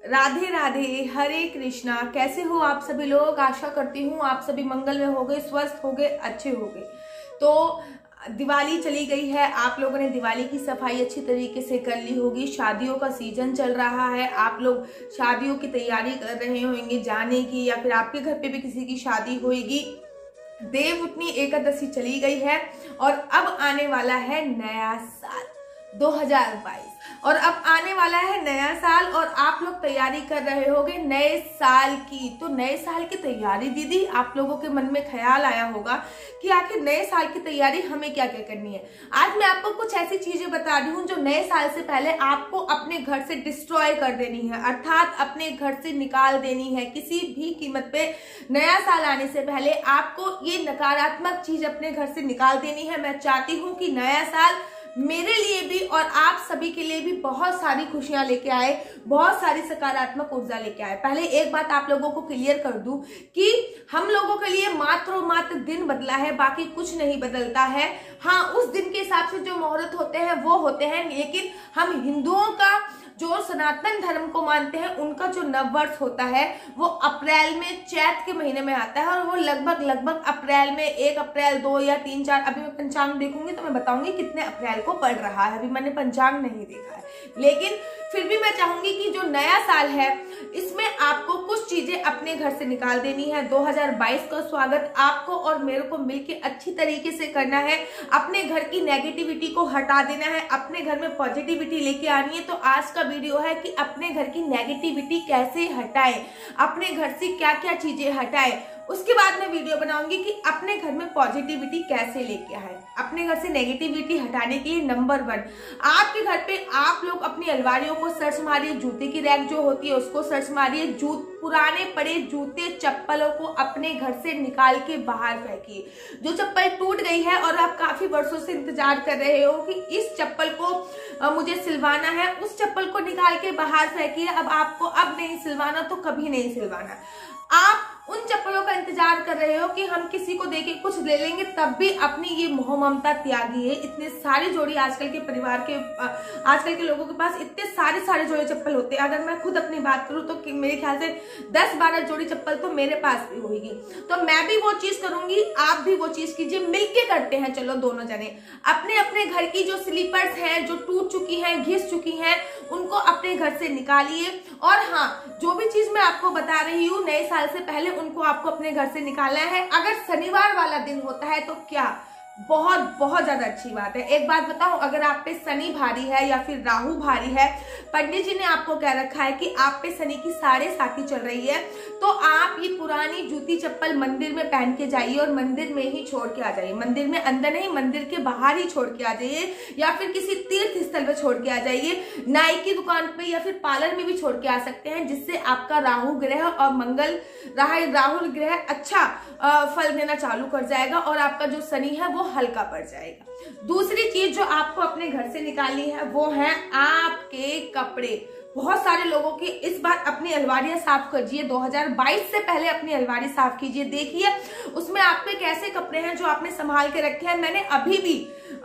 राधे राधे, हरे कृष्णा। कैसे हो आप सभी लोग? आशा करती हूँ आप सभी मंगल में हो गए, स्वस्थ हो गए, अच्छे हो गए। तो दिवाली चली गई है, आप लोगों ने दिवाली की सफाई अच्छी तरीके से कर ली होगी। शादियों का सीजन चल रहा है, आप लोग शादियों की तैयारी कर रहे होंगे जाने की, या फिर आपके घर पे भी किसी की शादी होगी। देवउठनी एकादशी चली गई है और अब आने वाला है नया साल 2022 और अब आने वाला है नया साल और आप लोग तैयारी कर रहे होगे नए साल की। तो नए साल की तैयारी दीदी, आप लोगों के मन में ख्याल आया होगा कि आखिर नए साल की तैयारी हमें क्या क्या करनी है। आज मैं आपको कुछ ऐसी चीजें बता रही हूँ जो नए साल से पहले आपको अपने घर से डिस्ट्रॉय कर देनी है, अर्थात अपने घर से निकाल देनी है। किसी भी कीमत पे नया साल आने से पहले आपको ये नकारात्मक चीज अपने घर से निकाल देनी है। मैं चाहती हूँ कि नया साल मेरे लिए भी और आप सभी के लिए भी बहुत सारी खुशियां लेके आए, बहुत सारी सकारात्मक ऊर्जा लेके आए। पहले एक बात आप लोगों को क्लियर कर दूं कि हम लोगों के लिए मात्र और मात्र दिन बदला है, बाकी कुछ नहीं बदलता है। हाँ, उस दिन के हिसाब से जो मुहूर्त होते हैं वो होते हैं, लेकिन हम हिंदुओं का जो सनातन धर्म को मानते हैं उनका जो नववर्ष होता है वो अप्रैल में, चैत के महीने में आता है और वो लगभग अप्रैल में 1 अप्रैल 2 या 3 4, अभी मैं पंचांग देखूंगी तो मैं बताऊंगी कितने अप्रैल को पड़ रहा है। अभी मैंने पंचांग नहीं देखा है, लेकिन फिर भी मैं चाहूंगी कि जो नया साल है इसमें आपको कुछ चीजें अपने घर से निकाल देनी है। 2022 का स्वागत आपको और मेरे को मिलके अच्छी तरीके से करना है। अपने घर की नेगेटिविटी को हटा देना है, अपने घर में पॉजिटिविटी लेके आनी है। तो आज का वीडियो है कि अपने घर की नेगेटिविटी कैसे हटाएं, अपने घर से क्या क्या चीजें हटाएं। उसके बाद मैं वीडियो बनाऊंगी कि अपने घर में पॉजिटिविटी कैसे लेके आए। अपने घर से नेगेटिविटी हटाने के लिए नंबर 1, आपके घर पे आप लोग अपनी अलमारियों को सर्च मारिए, जूते की रैक जो होती है उसको सर्च मारिए, पुराने पड़े जूते चप्पलों को अपने घर से निकाल के बाहर फेंकिए। जो चप्पल टूट गई है और आप काफी वर्षों से इंतजार कर रहे हो कि इस चप्पल को मुझे सिलवाना है, उस चप्पल को निकाल के बाहर फेंकिए। अब आपको अब नहीं सिलवाना तो कभी नहीं सिलवाना। आप उन चप्पलों का इंतजार कर रहे हो कि हम किसी को देके कुछ ले लेंगे, तब भी अपनी ये मोह ममता त्यागी है। इतने सारी जोड़ी आजकल के परिवार के, आजकल के लोगों के पास इतने सारे जोड़ी चप्पल होते हैं। अगर मैं खुद अपनी बात करूं तो मेरे ख्याल से 10-12 जोड़ी चप्पल तो मेरे पास भी होगी। तो मैं भी वो चीज करूंगी, आप भी वो चीज कीजिए, मिलके करते हैं। चलो दोनों जने अपने अपने घर की जो स्लीपर्स हैं, जो टूट चुकी हैं, घिस चुकी हैं, उनको अपने घर से निकालिए। और हाँ, जो भी चीज मैं आपको बता रही हूँ नए साल से पहले उनको आपको अपने घर से निकालना है। अगर शनिवार वाला दिन होता है तो क्या बहुत ज्यादा अच्छी बात है। एक बात बताऊं, अगर आप पे शनि भारी है या फिर राहु भारी है, पंडित जी ने आपको कह रखा है कि आप पे शनि की 7.5 चल रही है, तो आप ये पुरानी जूती चप्पल मंदिर में पहन के जाइए और मंदिर में ही छोड़ के आ जाइए। मंदिर में अंदर नहीं, मंदिर के बाहर ही छोड़ के आ जाइए, या फिर किसी तीर्थ स्थल पे छोड़ के आ जाइए। नाई की दुकान पे या फिर पार्लर में भी छोड़ के आ सकते हैं, जिससे आपका राहु ग्रह और मंगल राहु ग्रह अच्छा फल देना चालू कर जाएगा और आपका जो शनि है वो हल्का पड़ जाएगा। दूसरी चीज जो आपको अपने घर से निकालनी है वो है आपके कपड़े। बहुत सारे लोगों की इस बार अपनी अलमारियां साफ कीजिए, 2022 से पहले अपनी अलमारी साफ कीजिए। देखिए उसमें आपके कैसे कपड़े हैं जो आपने संभाल के रखे हैं। मैंने अभी भी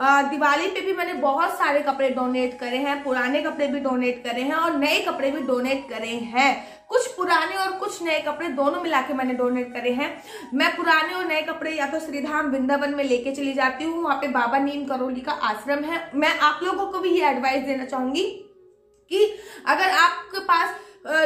दिवाली पे भी मैंने बहुत सारे कपड़े डोनेट करे हैं, पुराने कपड़े भी डोनेट करे हैं और नए कपड़े भी डोनेट करे हैं। कुछ पुराने और कुछ नए कपड़े दोनों मिला के मैंने डोनेट करे हैं। मैं पुराने और नए कपड़े या तो श्रीधाम वृंदावन में लेके चली जाती हूँ, वहां पे बाबा नीम करोली का आश्रम है। मैं आप लोगों को भी ये एडवाइस देना चाहूंगी कि अगर आपके पास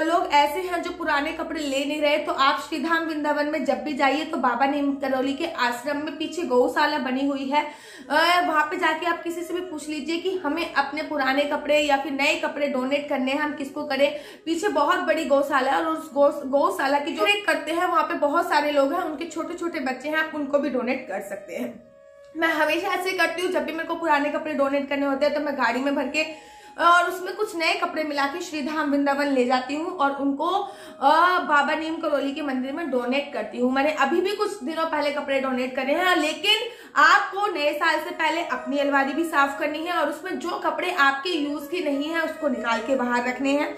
लोग ऐसे हैं जो पुराने कपड़े ले नहीं रहे, तो आप श्रीधाम वृंदावन में जब भी जाइए तो बाबा नीम करोली के आश्रम में पीछे गौशाला बनी हुई है, वहां पे जाके आप किसी से भी पूछ लीजिए कि हमें अपने पुराने कपड़े या फिर नए कपड़े डोनेट करने हैं, हम किसको करें। पीछे बहुत बड़ी गौशाला है और उस गौशाला की जो करते हैं वहां पे बहुत सारे लोग हैं, उनके छोटे छोटे बच्चे हैं, आप उनको भी डोनेट कर सकते हैं। मैं हमेशा ऐसे करती हूँ, जब भी मेरे को पुराने कपड़े डोनेट करने होते हैं तो मैं गाड़ी में भर के और उसमें कुछ नए कपड़े मिला के श्रीधाम वृंदावन ले जाती हूँ और उनको बाबा नीम करोली के मंदिर में डोनेट करती हूँ। मैंने अभी भी कुछ दिनों पहले कपड़े डोनेट करे हैं, लेकिन आपको नए साल से पहले अपनी अलमारी भी साफ करनी है और उसमें जो कपड़े आपके यूज के नहीं है उसको निकाल के बाहर रखने हैं।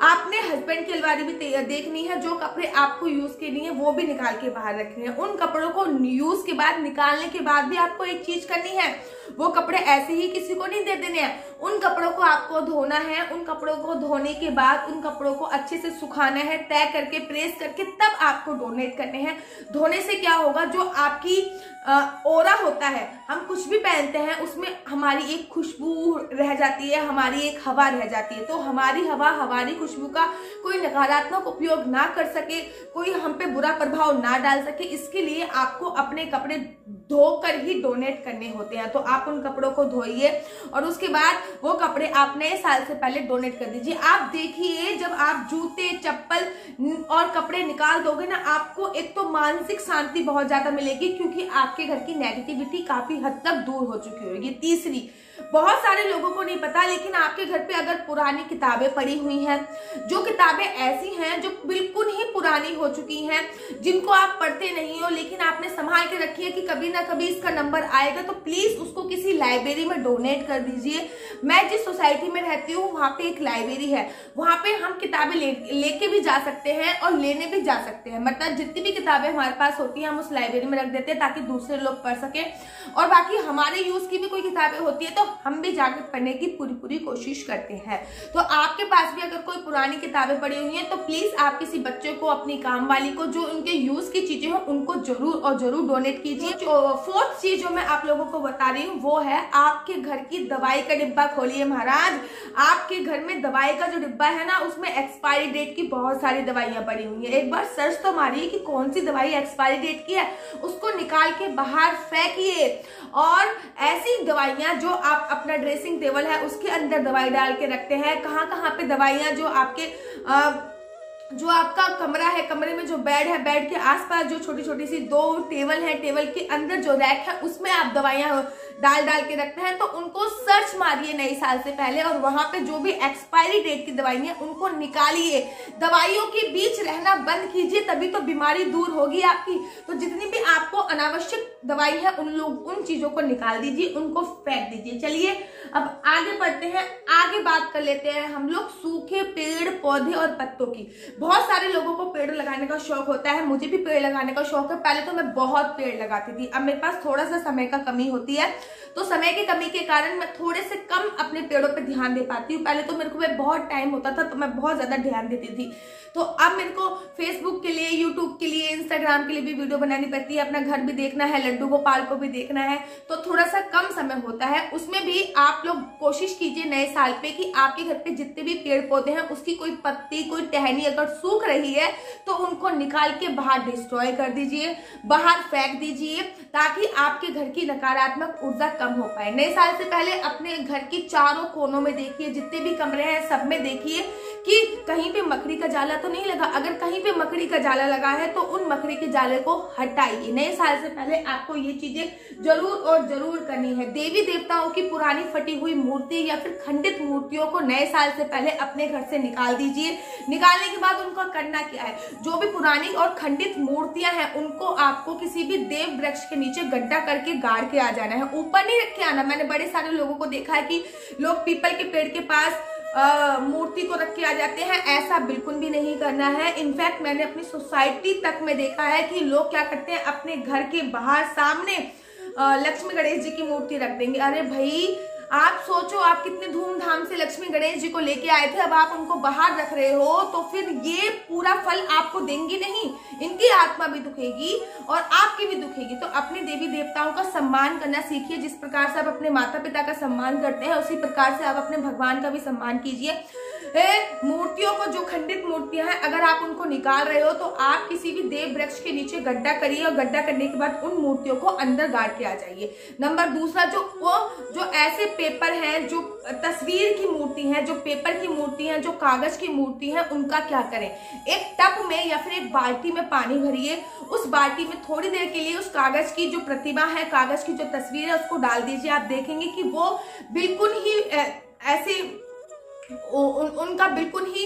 आपने हस्बैंड की अलमारी भी देखनी है, जो कपड़े आपको यूज के नहीं है वो भी निकाल के बाहर रखने हैं। उन कपड़ों को यूज के बाद निकालने के बाद भी आपको एक चीज करनी है, वो कपड़े ऐसे ही किसी को नहीं दे देने हैं। उन कपड़ों को आपको धोना है। उन कपड़ों को धोने के बाद उन कपड़ों को अच्छे से सुखाना है, तय करके, प्रेस करके, तब आपको डोनेट करने हैं। धोने से क्या होगा, जो आपकी ओरा होता है, हम कुछ भी पहनते हैं उसमें हमारी एक खुशबू रह जाती है, हमारी एक हवा रह जाती है। तो हमारी हवा, हमारी खुशबू का कोई नकारात्मक उपयोग ना कर सके, कोई हम पे बुरा प्रभाव ना डाल सके, इसके लिए आपको अपने कपड़े धोकर ही डोनेट करने होते हैं। तो आप उन कपड़ों को धोइए और उसके बाद वो कपड़े आप नए साल से पहले डोनेट कर दीजिए। आप देखिए, जब आप जूते, चप्पल और कपड़े निकाल दोगे ना, आपको एक तो मानसिक शांति बहुत ज्यादा मिलेगी, क्योंकि आपके घर की नेगेटिविटी काफी हद तक दूर हो चुकी होगी। तीसरी, बहुत सारे लोगों को नहीं पता, लेकिन आपके घर पे अगर पुरानी किताबें पड़ी हुई हैं, जो किताबें ऐसी हैं जो बिल्कुल ही पुरानी हो चुकी हैं, जिनको आप पढ़ते नहीं हो, लेकिन आपने संभाल के रखी है कि कभी ना कभी इसका नंबर आएगा, तो प्लीज उसको किसी लाइब्रेरी में डोनेट कर दीजिए। मैं जिस सोसाइटी में रहती हूँ वहां पे एक लाइब्रेरी है, वहां पे हम किताबें लेके भी जा सकते हैं और लेने भी जा सकते हैं। मतलब जितनी भी किताबें हमारे पास होती है हम उस लाइब्रेरी में रख देते हैं ताकि दूसरे लोग पढ़ सके, और बाकी हमारे यूज की भी कोई किताबें होती है तो हम भी जाकर पढ़ने की पूरी कोशिश करते हैं। तो आपके पास भी अगर कोई पुरानी किताबें पड़ी हुई हैं तो प्लीज आप किसी बच्चे को, अपनी काम वाली को, जो उनके यूज की चीजें हो उनको जरूर और जरूर डोनेट कीजिए। फोर्थ चीज जो मैं आप लोगों को बता रही हूँ वो है, आपके घर की दवाई का डिब्बा खोलिए महाराज। आपके घर में दवाई का जो डिब्बा है ना, उसमें एक्सपायरी डेट की बहुत सारी दवाइयां पड़ी हुई है। एक बार सर्च तो मारिए कि कौन सी दवाई एक्सपायरी डेट की है, उसको निकाल के बाहर फेंकिए। और ऐसी दवाइयां जो आप अपना ड्रेसिंग टेबल है उसके अंदर दवाई डाल के रखते हैं, कहाँ पे दवाइयां जो आपके जो आपका कमरा है, कमरे में जो बेड है, बेड के आसपास जो छोटी छोटी सी 2 टेबल है, टेबल के अंदर जो रैक है उसमें आप दवाइयां डाल के रखते हैं, तो उनको सर्च मारिए नए साल से पहले और वहां पे जो भी एक्सपायरी डेट की दवाइयां उनको निकालिए। दवाइयों के बीच रहना बंद कीजिए, तभी तो बीमारी दूर होगी आपकी। तो जितनी भी आपको अनावश्यक दवाई है उन चीजों को निकाल दीजिए, उनको फेंक दीजिए। चलिए अब आगे बढ़ते हैं, आगे बात कर लेते हैं हम लोग सूखे पेड़ पौधे और पत्तों की। बहुत सारे लोगों को पेड़ लगाने का शौक होता है, मुझे भी पेड़ लगाने का शौक है। पहले तो मैं बहुत पेड़ लगाती थी, अब मेरे पास थोड़ा सा समय का कमी होती है, तो समय की कमी के कारण मैं थोड़े से कम अपने पेड़ों पे ध्यान दे पाती हूँ। पहले तो मेरे को बहुत टाइम होता था तो मैं बहुत ज्यादा ध्यान देती थी, तो अब मेरे को फेसबुक के लिए, यूट्यूब के लिए, इंस्टाग्राम के लिए भी वीडियो बनानी पड़ती है, अपना घर भी देखना है, लड्डू गोपाल को भी देखना है, तो थोड़ा सा कम समय होता है। उसमें भी आप लोग कोशिश कीजिए नए साल पे कि आपके घर पे जितने भी पेड़ पौधे हैं उसकी कोई पत्ती, कोई टहनी अगर सूख रही है तो उनको निकाल के बाहर डिस्ट्रॉय कर दीजिए, बाहर फेंक दीजिए, ताकि आपके घर की नकारात्मक ऊर्जा कम हो पाए। नए साल से पहले अपने घर की चारों कोनों में देखिए, जितने भी कमरे हैं सब में देखिए कि कहीं पे मकड़ी का जाला तो नहीं लगा। अगर कहीं पे मकड़ी का जाला लगा है तो उन मकड़ी के जाले को हटाइए। नए साल से पहले आपको ये चीजें जरूर और जरूर करनी है। देवी देवताओं की पुरानी फटी हुई मूर्ति या फिर खंडित मूर्तियों को नए साल से पहले अपने घर से निकाल दीजिए। निकालने के बाद उनका करना क्या है, जो भी पुरानी और खंडित मूर्तियां हैं उनको आपको किसी भी देव वृक्ष के नीचे गड्ढा करके गाड़ के आ जाना है, ऊपर नहीं रख के आना। मैंने बड़े सारे लोगों को देखा है कि लोग पीपल के पेड़ के पास मूर्ति को रख के आ जाते हैं, ऐसा बिल्कुल भी नहीं करना है। इनफैक्ट मैंने अपनी सोसाइटी तक में देखा है कि लोग क्या करते हैं, अपने घर के बाहर सामने लक्ष्मी गणेश जी की मूर्ति रख देंगे। अरे भाई आप सोचो, आप कितने धूमधाम से लक्ष्मी गणेश जी को लेके आए थे, अब आप उनको बाहर रख रहे हो, तो फिर ये पूरा फल आपको देंगी नहीं, इनकी आत्मा भी दुखेगी और आपकी भी दुखेगी। तो अपने देवी देवताओं का सम्मान करना सीखिए। जिस प्रकार से आप अपने माता पिता का सम्मान करते हैं उसी प्रकार से आप अपने भगवान का भी सम्मान कीजिए। मूर्तियों को, जो खंडित मूर्तियां हैं, अगर आप उनको निकाल रहे हो तो आप किसी भी देव वृक्ष के नीचे गड्ढा करिए और गड्ढा करने के बाद उन मूर्तियों को अंदर गाड़ के आ जाइए। नंबर दूसरा, जो ऐसे पेपर हैं, जो तस्वीर की मूर्ति है, जो पेपर की मूर्ति है, जो कागज की मूर्ति है, उनका क्या करें, एक टब में या फिर एक बाल्टी में पानी भरिए, उस बाल्टी में थोड़ी देर के लिए उस कागज की जो प्रतिमा है, कागज की जो तस्वीर है उसको डाल दीजिए। आप देखेंगे कि वो बिल्कुल ही ऐसे उनका बिल्कुल ही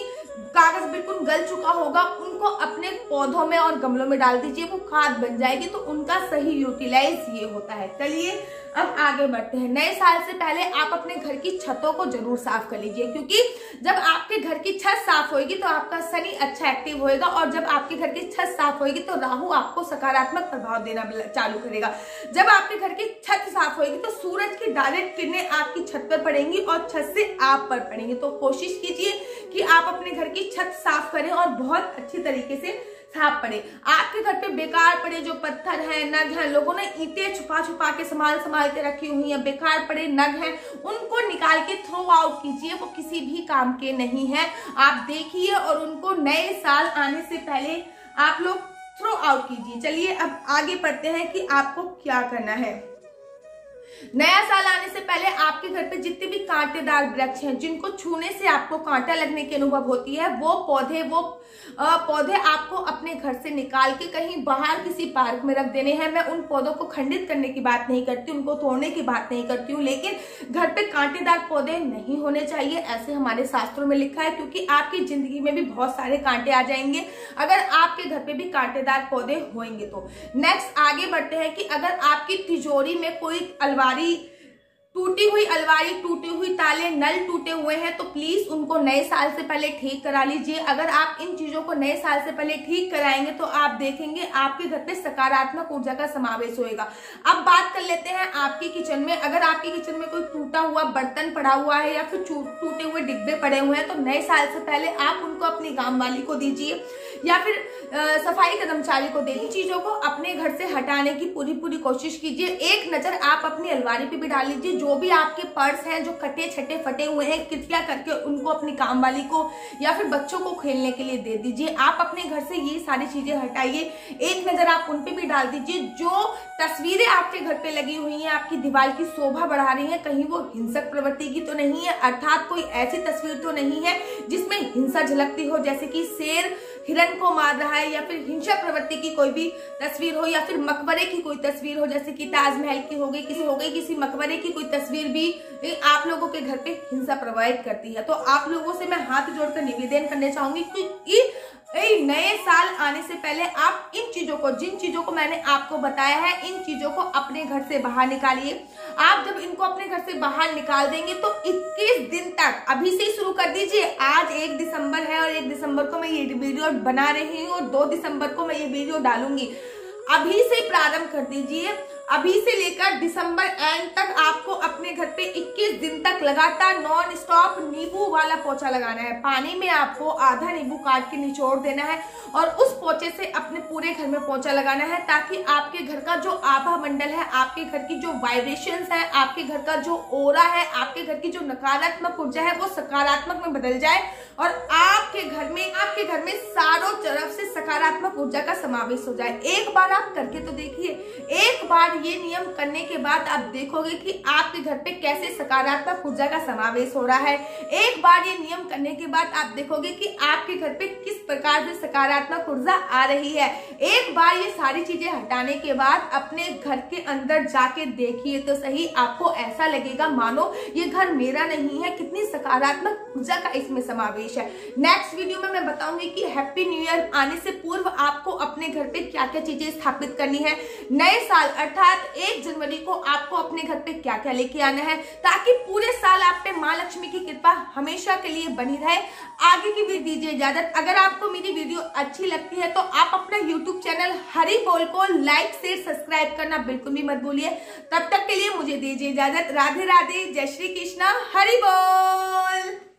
कागज बिल्कुल गल चुका होगा। उनको उनको अपने पौधों में और गमलों में डाल दीजिए, वो खाद बन जाएगी, तो उनका सही यूटिलाइज ये होता है। चलिए अब आगे बढ़ते हैं। नए साल से पहले आप अपने घर की छतों को जरूर साफ कर लीजिए, क्योंकि जब आपके घर की छत साफ होगी तो आपका शनि अच्छा एक्टिव होएगा, और जब आपके घर की छत साफ होगी तो राहु आपको सकारात्मक प्रभाव देना चालू करेगा। जब आपके घर की छत साफ होगी तो सूरज की डायरेक्ट किरणें आपकी छत पर पड़ेंगी और छत से आप पर पड़ेंगी। तो कोशिश कीजिए कि आप अपने घर की छत साफ करें और बहुत अच्छी तरीके से साफ पड़े। आपके घर पे बेकार पड़े जो पत्थर हैं, नग हैं, लोगों ने ईंटें छुपा छुपा के संभाल के रखी हुई हैं, बेकार पड़े नग हैं, उनको निकाल के थ्रो आउट कीजिए, वो किसी भी काम के नहीं है। आप देखिए और उनको नए साल आने से पहले आप लोग थ्रो आउट कीजिए। चलिए अब आगे बढ़ते हैं कि आपको क्या करना है। नया साल आने से पहले आपके घर पे जितने भी कांटेदार वृक्ष हैं, जिनको छूने से आपको कांटा लगने की अनुभव होती है, वो पौधे आपको अपने घर से निकाल के कहीं बाहर किसी पार्क में रख देने हैं। मैं उन पौधों को खंडित करने की बात नहीं करती, उनको तोड़ने की बात नहीं करती हूँ, लेकिन घर पे कांटेदार पौधे नहीं होने चाहिए, ऐसे हमारे शास्त्रों में लिखा है, क्योंकि आपकी जिंदगी में भी बहुत सारे कांटे आ जाएंगे अगर आपके घर पे भी कांटेदार पौधे होंगे तो। नेक्स्ट आगे बढ़ते हैं कि अगर आपकी तिजोरी में कोई टूटी हुई ताले, नल टूटे हुए हैं तो प्लीज उनको नए साल से पहले ठीक करा लीजिए। अगर आप इन चीजों को नए साल से पहले ठीक कराएंगे तो आप देखेंगे आपके घर पे सकारात्मक ऊर्जा का समावेश होएगा। अब बात कर लेते हैं आपकी किचन में। अगर आपके किचन में कोई टूटा हुआ बर्तन पड़ा हुआ है या फिर टूटे हुए डिब्बे पड़े हुए हैं तो नए साल से पहले आप उनको अपनी काम वाली को दीजिए या फिर सफाई कर्मचारी को दे दी। चीजों को अपने घर से हटाने की पूरी कोशिश कीजिए। एक नजर आप अपनी अलमारी पे भी डाल लीजिए, जो भी आपके पर्स हैं जो कटे छटे फटे हुए हैं कृपया करके उनको अपनी काम वाली को या फिर बच्चों को खेलने के लिए दे दीजिए। आप अपने घर से ये सारी चीजें हटाइए, एक नजर आप उन पे भी डाल दीजिए। जो तस्वीरें आपके घर पे लगी हुई हैं, आपकी दीवार की शोभा बढ़ा रही है, कहीं वो हिंसक प्रवृत्ति की तो नहीं है, अर्थात कोई ऐसी तस्वीर तो नहीं है जिसमें हिंसा झलकती हो, जैसे कि शेर हिरण को मार रहा है या फिर हिंसा प्रवृत्ति की कोई भी तस्वीर हो, या फिर मकबरे की कोई तस्वीर हो, जैसे कि ताजमहल की हो गई, किसी मकबरे की कोई तस्वीर भी आप लोगों के घर पे हिंसा प्रभावित करती है। तो आप लोगों से मैं हाथ जोड़कर निवेदन करना चाहूंगी कि नए साल आने से पहले आप इन चीजों को, जिन चीजों को मैंने आपको बताया है, इन चीजों को अपने घर से बाहर निकालिए। आप जब इनको अपने घर से बाहर निकाल देंगे तो 21 दिन तक, अभी से ही शुरू कर दीजिए। आज 1 दिसंबर है और 1 दिसंबर को मैं ये वीडियो बना रही हूँ और 2 दिसंबर को मैं ये वीडियो डालूंगी। अभी से प्रारंभ कर दीजिए। अभी से लेकर दिसंबर एंड तक आपको अपने घर पे 21 दिन तक लगातार नॉन स्टॉप नींबू वाला पोछा लगाना है। पानी में आपको आधा नींबू काट के निचोड़ देना है और उस पोछे से अपने पूरे घर में पोछा लगाना है, ताकि आपके घर का जो आभा मंडल है, आपके घर की जो वाइब्रेशंस है, आपके घर का जो ओरा है, आपके घर की जो नकारात्मक ऊर्जा है वो सकारात्मक में बदल जाए और आपके घर में चारों तरफ से सकारात्मक ऊर्जा का समावेश हो जाए। एक बार आप करके तो देखिए। एक बार ये नियम करने के बाद आप देखोगे कि आपके घर पे कैसे सकारात्मक ऊर्जा का समावेश हो रहा है। एक बार ये नियम करने के बाद आप देखोगे कि आपके घर पे किस प्रकार से सकारात्मक ऊर्जा आ रही है। एक बार ये सारी चीजें हटाने के बाद अपने घर के अंदर जाके देखिए तो सही, आपको ऐसा लगेगा मानो ये घर मेरा नहीं है, कितनी सकारात्मक ऊर्जा का इसमें समावेश है। नेक्स्ट वीडियो में मैं बताऊंगी कि हैप्पी न्यू ईयर आने से पूर्व आपको अपने घर पे क्या क्या चीजें स्थापित करनी है। नए साल अर्थात 1 जनवरी को आपको अपने घर पे क्या क्या लेके आना है, ताकि पूरे साल आप पे माँ लक्ष्मी की कृपा हमेशा के लिए बनी रहे। आगे की भी दीजिए इजाजत। अगर आपको मेरी वीडियो अच्छी लगती है तो आप अपना यूट्यूब चैनल हरि बोल को लाइक शेयर सब्सक्राइब करना बिल्कुल भी मत भूलिए। तब तक के लिए मुझे दीजिए इजाजत। राधे राधे, जय श्री कृष्णा, हरि बोल।